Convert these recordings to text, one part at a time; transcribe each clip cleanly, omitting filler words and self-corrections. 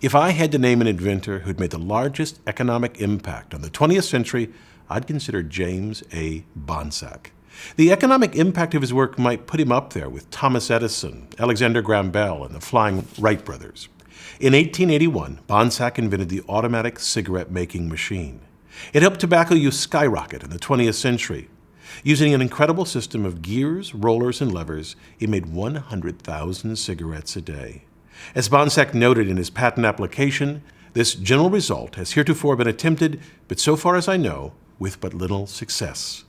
If I had to name an inventor who'd made the largest economic impact on the 20th century, I'd consider James A. Bonsack. The economic impact of his work might put him up there with Thomas Edison, Alexander Graham Bell, and the Flying Wright brothers. In 1881, Bonsack invented the automatic cigarette-making machine. It helped tobacco use skyrocket in the 20th century. Using an incredible system of gears, rollers, and levers, he made 100,000 cigarettes a day. As Bonsack noted in his patent application, this general result has heretofore been attempted, but so far as I know, with but little success.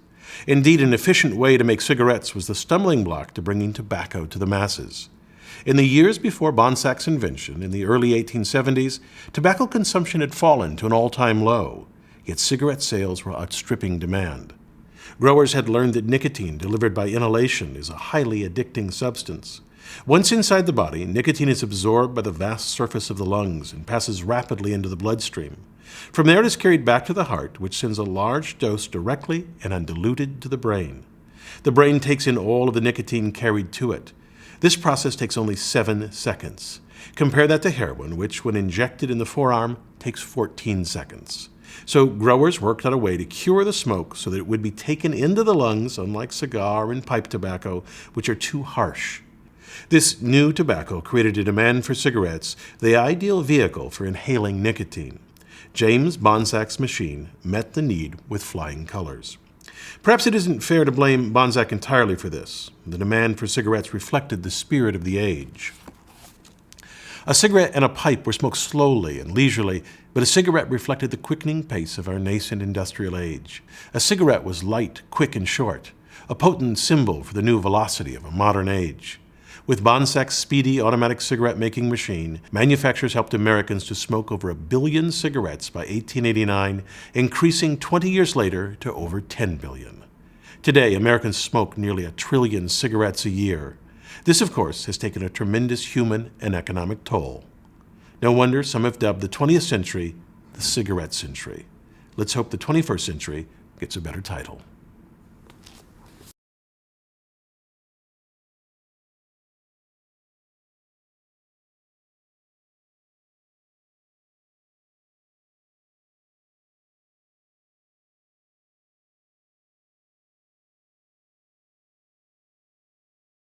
Indeed, an efficient way to make cigarettes was the stumbling block to bringing tobacco to the masses. In the years before Bonsack's invention, in the early 1870s, tobacco consumption had fallen to an all-time low, yet cigarette sales were outstripping demand. Growers had learned that nicotine delivered by inhalation is a highly addicting substance. Once inside the body, nicotine is absorbed by the vast surface of the lungs and passes rapidly into the bloodstream. From there it is carried back to the heart, which sends a large dose directly and undiluted to the brain. The brain takes in all of the nicotine carried to it. This process takes only 7 seconds. Compare that to heroin, which, when injected in the forearm, takes 14 seconds. So growers worked out a way to cure the smoke so that it would be taken into the lungs, unlike cigar and pipe tobacco, which are too harsh. This new tobacco created a demand for cigarettes, the ideal vehicle for inhaling nicotine. James Bonsack's machine met the need with flying colors. Perhaps it isn't fair to blame Bonsack entirely for this. The demand for cigarettes reflected the spirit of the age. A cigarette and a pipe were smoked slowly and leisurely, but a cigarette reflected the quickening pace of our nascent industrial age. A cigarette was light, quick, and short, a potent symbol for the new velocity of a modern age. With Bonsack's speedy automatic cigarette-making machine, manufacturers helped Americans to smoke over 1 billion cigarettes by 1889, increasing 20 years later to over 10 billion. Today, Americans smoke nearly 1 trillion cigarettes a year. This, of course, has taken a tremendous human and economic toll. No wonder some have dubbed the 20th century the cigarette century. Let's hope the 21st century gets a better title.